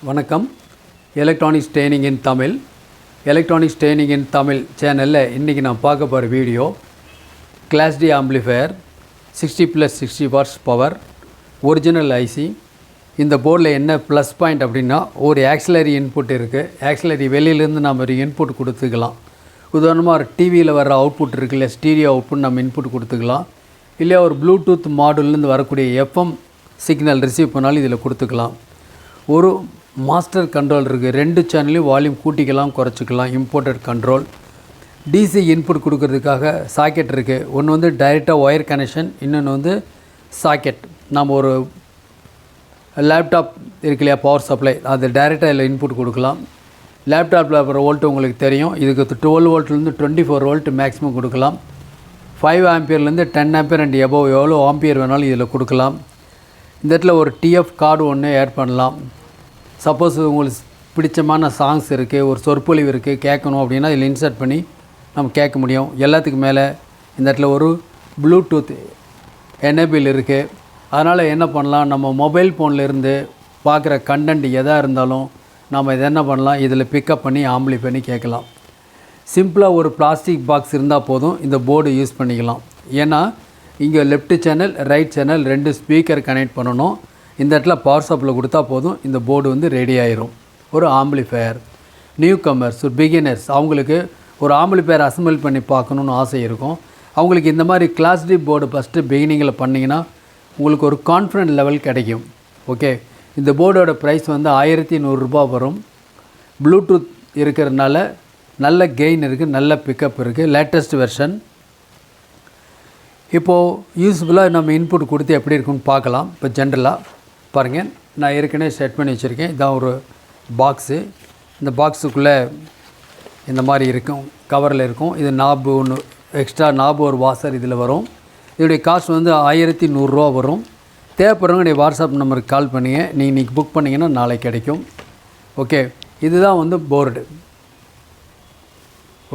வணக்கம். Electronics training in Tamil. Electronics training in Tamil சேனலில் இன்றைக்கி நான் பார்க்க போகிற video class D amplifier 60+60 watts power original IC. இந்த போர்டில் என்ன ப்ளஸ் பாயிண்ட் அப்படின்னா ஒரு ஆக்சிலரி இன்புட் இருக்குது. ஆக்சிலரி வெளியிலேருந்து நம்ம ஒரு இன்புட் கொடுத்துக்கலாம். உதாரணமாக ஒரு டிவியில் வர அவுட்புட் இருக்குல்ல, ஸ்டீரியோ அவுட்புட் நம்ம இன்புட் கொடுத்துக்கலாம். இல்லையா ஒரு ப்ளூடூத் மாடுலேருந்து வரக்கூடிய எஃப்எம் சிக்னல் ரிசீவ் பண்ணாலும் இதில் கொடுத்துக்கலாம். ஒரு மாஸ்டர் கண்ட்ரோல் இருக்குது. 2 சேனல்லையும் வால்யூம் கூட்டிக்கலாம் குறைச்சிக்கலாம். Imported control. டிசி இன்புட் கொடுக்கறதுக்காக சாக்கெட் இருக்குது. ஒன்று வந்து டைரெக்டாக ஒயர் கனெக்ஷன், இன்னொன்று வந்து சாக்கெட். நம்ம ஒரு லேப்டாப் இருக்கு இல்லையா, பவர் சப்ளை, அது டைரெக்டாக இதில் இன்புட் கொடுக்கலாம். லேப்டாப்பில் வர வோல்ட்டு உங்களுக்கு தெரியும். இதுக்கு 12 வோல்ட்லேருந்து 24 வோல்ட் மேக்ஸிமம் கொடுக்கலாம். 5 ஆம்பியர்லேருந்து 10 ஆம்பியர் அண்ட் எபோவ் எவ்வளோ ஆம்பியர் வேணாலும் இதில் கொடுக்கலாம். இந்த இடத்துல ஒரு டிஎஃப் கார்டு ஒன்று ஆட் பண்ணலாம். சப்போஸ் உங்களுக்கு பிடிச்சமான சாங்ஸ் இருக்குது, ஒரு சொற்பொழிவு இருக்குது, கேட்கணும் அப்படின்னா இதில் இன்சர்ட் பண்ணி நம்ம கேட்க முடியும். எல்லாத்துக்கும் மேலே இந்த இடத்துல ஒரு ப்ளூடூத் எனேபிள் இருக்குது. அதனால் என்ன பண்ணலாம், நம்ம மொபைல் ஃபோன்லேருந்து பார்க்குற கண்டென்ட் எதாக இருந்தாலும் நம்ம இதை என்ன பண்ணலாம், இதில் பிக்கப் பண்ணி ஆம்பிளி பண்ணி கேட்கலாம். சிம்பிளாக ஒரு பிளாஸ்டிக் பாக்ஸ் இருந்தால் போதும், இந்த போர்டு யூஸ் பண்ணிக்கலாம். ஏன்னா இங்கே left channel right channel 2 speaker connect பண்ணணும். இந்த இடத்துல பவர் சப்ளை கொடுத்தா போதும், இந்த போர்டு வந்து ரெடி ஆயிரும். ஒரு ஆம்பிளிஃபையர் நியூ கமர்ஸ், ஒரு பிகினர்ஸ், அவங்களுக்கு ஒரு ஆம்பிளிஃபையர் அசம்பிள் பண்ணி பார்க்கணுன்னு ஆசை இருக்கும். அவங்களுக்கு இந்த மாதிரி கிளாஸ் டி போர்டு ஃபஸ்ட்டு பிகினிங்கில் பண்ணிங்கன்னா உங்களுக்கு ஒரு கான்ஃபிடென்ட் லெவல் கிடைக்கும். ஓகே, இந்த போர்டோட ப்ரைஸ் வந்து 1100 ரூபா வரும். ப்ளூடூத் இருக்கிறதுனால நல்ல கெயின் இருக்குது, நல்ல பிக்கப் இருக்குது, லேட்டஸ்ட் வெர்ஷன். இப்போது யூஸ்ஃபுல்லாக நம்ம இன்புட் கொடுத்து எப்படி இருக்குன்னு பார்க்கலாம். இப்போ ஜென்ரலாக பாருங்கள், நான் ஏற்கனவே செட் பண்ணி வச்சுருக்கேன். இதான் ஒரு பாக்ஸு. இந்த பாக்ஸுக்குள்ளே இந்த மாதிரி இருக்கும், கவரில் இருக்கும். இது நாபு ஒன்று எக்ஸ்ட்ரா நாபு ஒரு வாசர் இதில் வரும். இதோடைய காஸ்ட் வந்து 1100 ரூபா வரும். தேவைப்படுறவங்க என்னுடைய வாட்ஸ்அப் நம்பருக்கு கால் பண்ணிங்க. நீங்கள் இன்றைக்கி புக் பண்ணிங்கன்னா நாளைக்கு கிடைக்கும். ஓகே, இதுதான் வந்து போர்டு.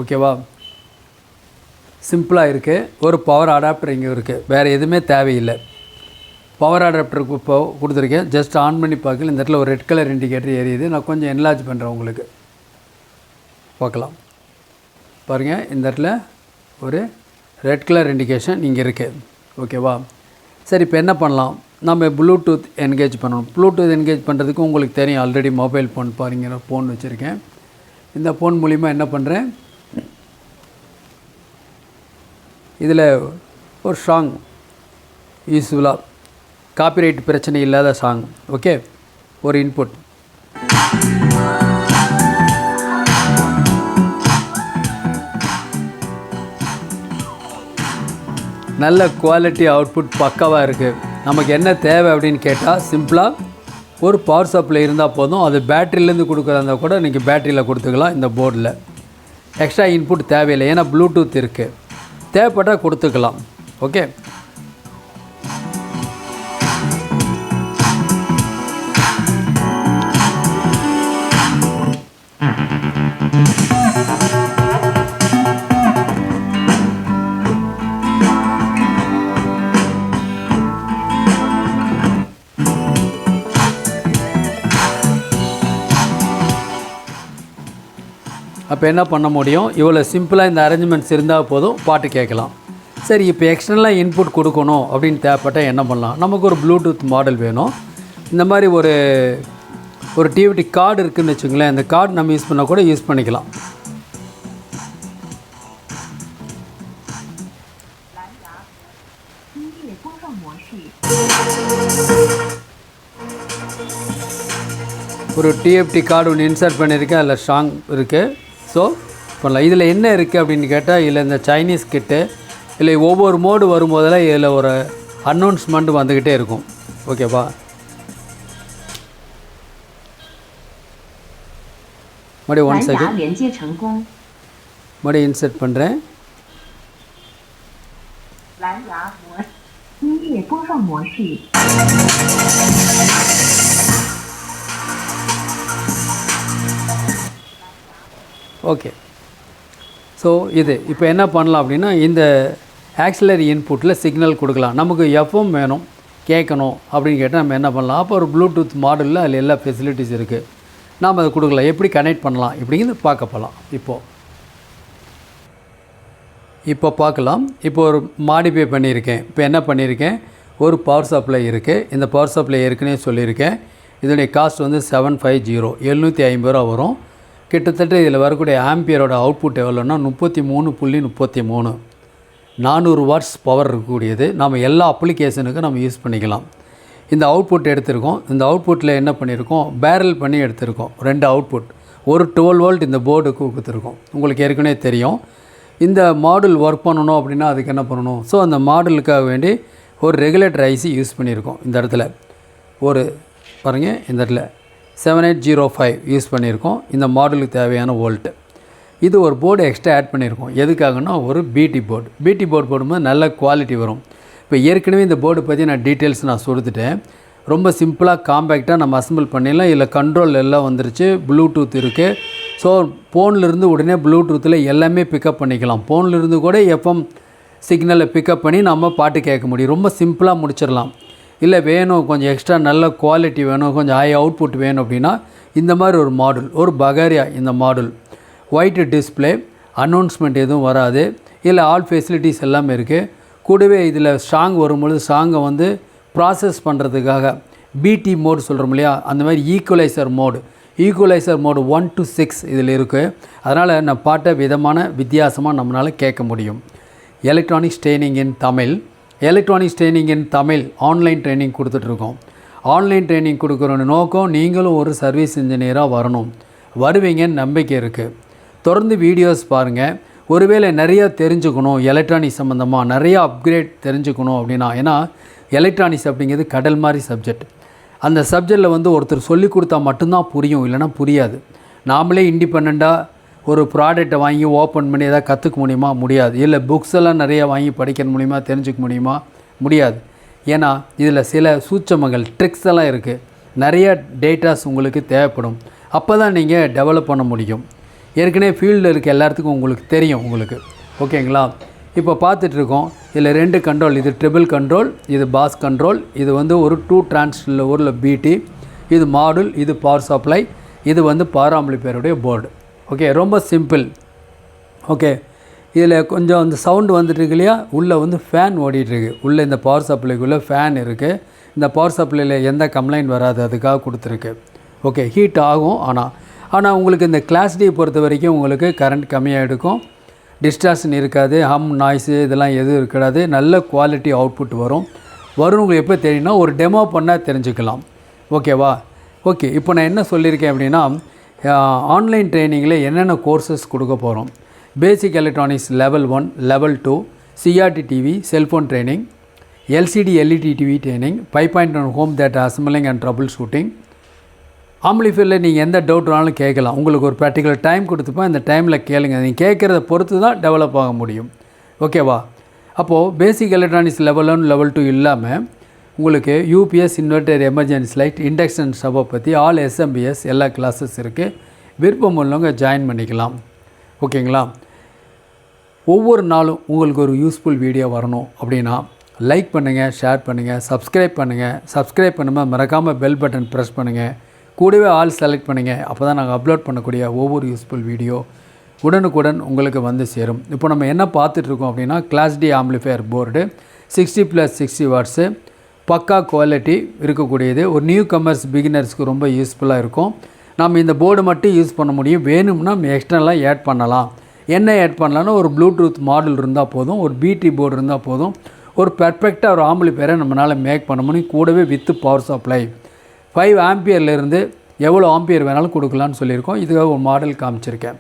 ஓகேவா, சிம்பிளாக இருக்குது. ஒரு பவர் அடாப்டர் இங்கே இருக்குது, வேறு எதுவுமே தேவையில்லை. பவர் அடாப்டருக்கு இப்போ கொடுத்துருக்கேன். ஜஸ்ட் ஆன் பண்ணி பார்க்கல. இந்த இடத்துல ஒரு ரெட் கலர் இண்டிகேட்டர் எரியுது. நான் கொஞ்சம் என்லார்ஜ் பண்ணுறேன் உங்களுக்கு பார்க்கலாம். பாருங்கள், இந்த இடத்துல ஒரு ரெட் கலர் இண்டிகேஷன் இங்கே இருக்குது. ஓகேவா, சரி, இப்போ என்ன பண்ணலாம், நம்ம ப்ளூடூத் என்கேஜ் பண்ணணும். ப்ளூடூத் என்கேஜ் பண்ணுறதுக்கு உங்களுக்கு தெரியும், ஆல்ரெடி மொபைல் ஃபோன் பாருங்க, நான் ஃபோன் வச்சுருக்கேன். இந்த ஃபோன் மூலிமா என்ன பண்ணுறேன், இதில் ஒரு சாங் யூஸ்ஃபுல்லாக காப்பிரைட் பிரச்சனை இல்லாத சாங். ஓகே, ஒரு இன்புட். நல்ல குவாலிட்டி அவுட்புட் பக்காவாக இருக்குது. நமக்கு என்ன தேவை அப்படின்னு கேட்டால் சிம்பிளாக ஒரு பவர் சப்ளை இருந்தால் போதும். அது பேட்டரியிலேருந்து கொடுக்குறதா இருந்தால் கூட நீங்கள் பேட்டரியில் கொடுத்துக்கலாம். இந்த போர்டில் எக்ஸ்ட்ரா இன்புட் தேவையில்லை, ஏன்னா ப்ளூடூத் இருக்குது. தேவைப்பட்டால் கொடுத்துக்கலாம். ஓகே, அப்போ என்ன பண்ண முடியும், இவ்வளோ சிம்பிளாக இந்த அரேஞ்ச்மெண்ட்ஸ் இருந்தால் போதும், பாட்டு கேட்கலாம். சரி, இப்போ எக்ஸ்டர்னலாக இன்புட் கொடுக்கணும் அப்படின்னு தேவைப்பட்டால் என்ன பண்ணலாம், நமக்கு ஒரு ப்ளூடூத் மாடல் வேணும். இந்த மாதிரி ஒரு டிவிடி கார்டு இருக்குதுன்னு வச்சுங்களேன். இந்த கார்டு நம்ம யூஸ் பண்ணால் கூட யூஸ் பண்ணிக்கலாம். ஒரு டிஎஃப்டி கார்டு ஒன்று இன்சர்ட் பண்ணியிருக்கேன், அதில் சாங் இருக்குது. ஸோ பண்ணலாம். இதில் என்ன இருக்குது அப்படின்னு கேட்டால், இதில் இந்த சைனீஸ் கிட்டு இல்லை ஒவ்வொரு மோடு வரும்போதெல்லாம் இதில் ஒரு அனௌன்ஸ்மெண்ட் வந்துக்கிட்டே இருக்கும். ஓகேவா, மறுபடியும் 1 செகண்ட் மறுபடியும் இன்சர்ட் பண்ணுறேன். ஓகே, ஸோ இது இப்போ என்ன பண்ணலாம் அப்படின்னா, இந்த ஆக்சிலரி இன்புட்டில் சிக்னல் கொடுக்கலாம். நமக்கு எஃப்எம் வேணும் கேட்கணும் அப்படின்னு கேட்டால் நம்ம என்ன பண்ணலாம், அப்போ ஒரு ப்ளூடூத் மாடலில் அதில் எல்லா ஃபெசிலிட்டிஸ் இருக்குது. நாம் அதை கொடுக்கலாம். எப்படி கனெக்ட் பண்ணலாம் இப்படிங்கிறது பார்க்க போகலாம். இப்போ பார்க்கலாம். இப்போ ஒரு மாடிஃபை பண்ணியிருக்கேன். இப்போ என்ன பண்ணியிருக்கேன், ஒரு பவர் சப்ளை இருக்குது. இந்த பவர் சப்ளை ஏற்கனவே சொல்லியிருக்கேன். இதனுடைய காஸ்ட் வந்து 750 750 வரும். கிட்டத்தட்ட இதில் வரக்கூடிய ஆம்பியரோட அவுட்புட் எவ்வளோன்னா 33.33 400 வாட்ஸ் பவர் இருக்கக்கூடியது. நம்ம எல்லா அப்ளிகேஷனுக்கும் நம்ம யூஸ் பண்ணிக்கலாம். இந்த அவுட்புட் எடுத்திருக்கோம். இந்த அவுட்புட்டில் என்ன பண்ணியிருக்கோம், பேரல் பண்ணி எடுத்திருக்கோம். 2 அவுட்புட், ஒரு 12 வோல்ட் இந்த போர்டுக்கு கொடுத்துருக்கோம். உங்களுக்கு ஏற்கனவே தெரியும். இந்த மாடுல் ஒர்க் பண்ணணும் அப்படின்னா அதுக்கு என்ன பண்ணணும், ஸோ அந்த மாடுலுக்காக வேண்டி ஒரு ரெகுலேட்டர் ஐசி யூஸ் பண்ணியிருக்கோம். இந்த இடத்துல ஒரு பாருங்கள், இந்த இடத்துல 7805 யூஸ் பண்ணியிருக்கோம். இந்த மாடுலுக்கு தேவையான வோல்ட்டு. இது ஒரு போர்டு எக்ஸ்ட்ரா ஆட் பண்ணியிருக்கோம். எதுக்காகனா ஒரு பிடி போர்டு போடும்போது நல்ல குவாலிட்டி வரும். இப்போ ஏற்கனவே இந்த போர்டு பற்றி நான் டீட்டெயில்ஸ் நான் கொடுத்துட்டேன். ரொம்ப சிம்பிளாக காம்பேக்டாக நம்ம அசம்பிள் பண்ணிடலாம். இதில் கண்ட்ரோல் எல்லாம் வந்துருச்சு, ப்ளூடூத் இருக்குது. ஸோ ஃபோன்லேருந்து உடனே ப்ளூடூத்தில் எல்லாமே பிக்கப் பண்ணிக்கலாம். ஃபோன்லேருந்து கூட எஃப்எம் சிக்னலை பிக்கப் பண்ணி நம்ம பாட்டு கேட்க முடியும். ரொம்ப சிம்பிளாக முடிச்சிடலாம். இல்லை வேணும் கொஞ்சம் எக்ஸ்ட்ரா நல்ல குவாலிட்டி வேணும், கொஞ்சம் ஹை அவுட்புட் வேணும் அப்படின்னா இந்த மாதிரி ஒரு மாடுல், ஒரு பகாரியா இந்த மாடுல், ஒயிட் டிஸ்பிளே, அனௌன்ஸ்மெண்ட் எதுவும் வராது. இல்லை ஆல் ஃபெசிலிட்டிஸ் எல்லாமே இருக்குது. கூடவே இதில் சாங் வரும்பொழுது சாங்கை வந்து ப்ராசஸ் பண்ணுறதுக்காக பிடி மோடு சொல்கிறோம் இல்லையா, அந்த மாதிரி ஈக்குவலைசர் மோடு 1 to 6 இதில் இருக்குது. அதனால் நான் பாட்டை வித்தியாசமாக நம்மளால் கேட்க முடியும். எலக்ட்ரானிக்ஸ் ட்ரைனிங் இன் தமிழ் ஆன்லைன் ட்ரைனிங் கொடுத்துட்ருக்கோம். ஆன்லைன் ட்ரைனிங் கொடுக்குற நோக்கம் நீங்களும் ஒரு சர்வீஸ் இன்ஜினியராக வருவீங்கன்னு நம்பிக்கை இருக்குது. தொடர்ந்து வீடியோஸ் பாருங்கள். ஒருவேளை நிறையா தெரிஞ்சுக்கணும், எலக்ட்ரானிக்ஸ் சம்மந்தமாக நிறையா அப்கிரேட் தெரிஞ்சுக்கணும் அப்படின்னா, ஏன்னா எலக்ட்ரானிக்ஸ் அப்படிங்கிறது கடல் மாதிரி சப்ஜெக்ட். அந்த சப்ஜெக்டில் வந்து ஒருத்தர் சொல்லி கொடுத்தா மட்டும்தான் புரியும், இல்லைனா புரியாது. நாமளே இண்டிபெண்ட்டாக ஒரு ப்ராடக்டை வாங்கி ஓப்பன் பண்ணி எதாவது கற்றுக்க முடியுமா, முடியாது. இல்லை புக்ஸ் எல்லாம் நிறையா வாங்கி படிக்க முடியுமா, தெரிஞ்சுக்க முடியுமா, முடியாது. ஏன்னா இதில் சில சூட்சமங்கள் ட்ரிக்ஸ் எல்லாம் இருக்குது. நிறைய டேட்டாஸ் உங்களுக்கு தேவைப்படும். அப்போ தான் நீங்கள் டெவலப் பண்ண முடியும். ஏற்கனவே ஃபீல்டில் இருக்க எல்லாத்துக்கும் உங்களுக்கு தெரியும் உங்களுக்கு. ஓகேங்களா? இப்போ பார்த்துட்ருக்கோம். இதில் 2 கண்ட்ரோல், இது ட்ரிபிள் கண்ட்ரோல், இது பாஸ் கண்ட்ரோல், இது வந்து ஒரு 2 டிரான்ஸ்ல ஒரு பிடி, இது மாடுல், இது பவர் சப்ளை, இது வந்து பவர் ஆம்பிளிஃபையருடைய போர்டு. ஓகே, ரொம்ப சிம்பிள். ஓகே, இதில் கொஞ்சம் அந்த சவுண்டு வந்துட்டு இருக்கு இல்லையா, உள்ளே வந்து ஃபேன் ஓடிட்டுருக்கு. உள்ளே இந்த பவர் சப்ளைக்குள்ளே ஃபேன் இருக்குது. இந்த பவர் சப்ளையில் எந்த கம்ப்ளைண்ட் வராது, அதுக்காக கொடுத்துருக்கு. ஓகே, ஹீட் ஆகும். ஆனால் உங்களுக்கு இந்த கிளாஸ் டி பொறுத்த வரைக்கும் உங்களுக்கு கரண்ட் கம்மியாக எடுக்கும், டிஸ்டார்ஷன் இருக்காது, நாய்ஸு இதெல்லாம் எதுவும் இருக்காது. நல்ல குவாலிட்டி அவுட்புட் வரும். உங்களுக்கு எப்போ தெரியும்னா ஒரு டெமோ பண்ணால் தெரிஞ்சுக்கலாம். ஓகேவா? ஓகே, இப்போ நான் என்ன சொல்லியிருக்கேன் அப்படின்னா, ஆன்லைன் ட்ரைனிங்கில் என்னென்ன கோர்சஸ் கொடுக்க போகிறோம். Basic electronics level 1, level 2, CRT TV, cellphone training, LCD LED TV training, 5.1 home theatre assembling and trouble shooting. ஆம்பிளிஃபையரில் நீங்கள் எந்த டவுட் வேணாலும் கேட்கலாம். உங்களுக்கு ஒரு பர்டிகுலர் டைம் கொடுத்துப்போம், இந்த டைமில் கேளுங்க. நீங்கள் கேட்குறத பொறுத்து தான் டெவலப் ஆக முடியும். ஓகேவா? அப்போது பேசிக் எலக்ட்ரானிக்ஸ் லெவல் 1, லெவல் 2 இல்லாமல் உங்களுக்கு UPS, inverter, emergency light, induction ஸ்டவ்வை பற்றி ஆல் எஸ்எம்பிஎஸ் எல்லா கிளாஸஸ் இருக்குது. விருப்பம் உள்ளவங்க ஜாயின் பண்ணிக்கலாம். ஓகேங்களா? ஒவ்வொரு நாளும் உங்களுக்கு ஒரு யூஸ்ஃபுல் வீடியோ வரணும் அப்படின்னா லைக் பண்ணுங்கள், ஷேர் பண்ணுங்கள், சப்ஸ்கிரைப் பண்ணும்போது மறக்காமல் பெல் பட்டன் ப்ரெஸ் பண்ணுங்கள். கூடவே ஆல் செலக்ட் பண்ணுங்கள். அப்போ தான் நாங்கள் அப்லோட் பண்ணக்கூடிய ஒவ்வொரு யூஸ்ஃபுல் வீடியோ உடனுக்குடன் உங்களுக்கு வந்து சேரும். இப்போ நம்ம என்ன பார்த்துட்ருக்கோம் அப்படின்னா, class D amplifier board 60+60 watts, பக்கா குவாலிட்டி இருக்கக்கூடியது. ஒரு நியூ கமர்ஸ் பிகினர்ஸ்க்கு ரொம்ப யூஸ்ஃபுல்லாக இருக்கும். நம்ம இந்த போர்டு மட்டும் யூஸ் பண்ண முடியும். வேணும்னா எக்ஸ்டர்னலாக ஆட் பண்ணலாம். என்ன ஆட் பண்ணலான்னா ஒரு ப்ளூடூத் மாடல் இருந்தால் போதும், ஒரு பிடி போர்டு இருந்தால் போதும். ஒரு பெர்ஃபெக்டாக ஒரு ஆம்பிளிஃபையரை நம்மளால் மேக் பண்ண முடியும். கூடவே வித்து பவர் சப்ளை 5 ஆம்பியர்லேருந்து எவ்வளோ ஆம்பியர் வேணாலும் கொடுக்கலான்னு சொல்லியிருக்கோம். இதுக்காக ஒரு மாடல் காமிச்சிருக்கேன்.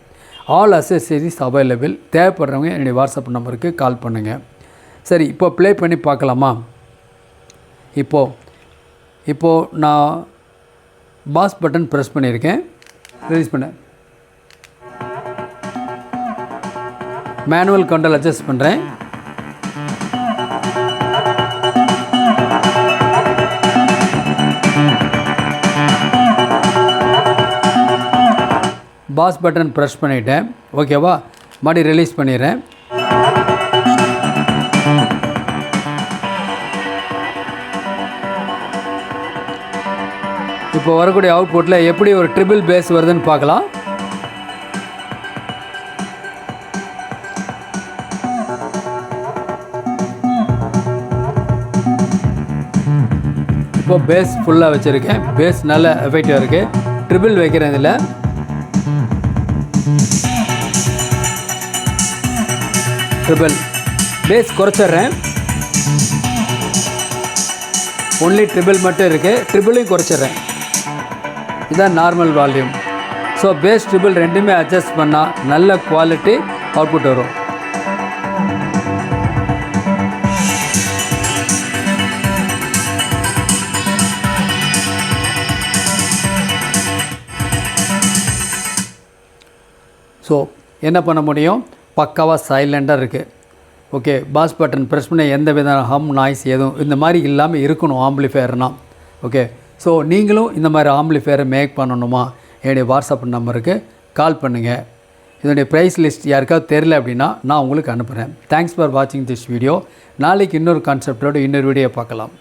All accessories available. தேவைப்படுறவங்க என்னுடைய வாட்ஸ்அப் நம்பருக்கு கால் பண்ணுங்கள். சரி, இப்போ ப்ளே பண்ணி பார்க்கலாமா? இப்போது நான் பாஸ் பட்டன் ப்ரெஸ் பண்ணியிருக்கேன். ரிலீஸ் பண்ண மேனுவல் கண்ட்ரோல் அட்ஜஸ்ட் பண்ணுறேன். பாஸ் பட்டன் ப்ரெஸ் பண்ணிவிட்டேன். ஓகேவா? மறுபடியும் ரிலீஸ் பண்ணிடுறேன். இப்போ இப்போ வரக்கூடிய அவுட்புட்டில் எப்படி ஒரு ட்ரிபிள் பேஸ் வருதுன்னு பார்க்கலாம். இப்போ பேஸ் ஃபுல்லாக வச்சுருக்கேன். பேஸ் நல்ல எஃபெக்டிவாக இருக்குது. ட்ரிபிள் வைக்கிறேன். இதில் ட்ரிபிள் பேஸ் குறைச்சிட்றேன். ஒன்லி ட்ரிபிள் மட்டும் இருக்குது. ட்ரிபிளையும் குறைச்சிட்றேன். இதுதான் normal volume. So base triple ரெண்டுமே அட்ஜஸ்ட் பண்ணால் நல்ல குவாலிட்டி அவுட்புட் வரும். ஸோ என்ன பண்ண முடியும், பக்காவாக சைலண்டாக இருக்குது. ஓகே, பாஸ் பட்டன் ப்ரெஸ் பண்ண எந்த வித ஹம் நாய்ஸ் எதுவும் இந்த மாதிரி இல்லாமல் இருக்கணும் ஆம்பிளிஃபையர்னால். ஓகே, ஸோ நீங்களும் இந்த மாதிரி ஆம்பிளிஃபையரை மேக் பண்ணணுமா, என்னுடைய வாட்ஸ்அப் நம்பருக்கு கால் பண்ணுங்கள். இதனுடைய ப்ரைஸ் லிஸ்ட் யாருக்காவது தெரில அப்படின்னா நான் உங்களுக்கு அனுப்புகிறேன். தேங்க்ஸ் ஃபார் வாட்சிங் திஸ் வீடியோ. நாளைக்கு இன்னொரு கான்செப்டோடு இன்னொரு வீடியோ பார்க்கலாம்.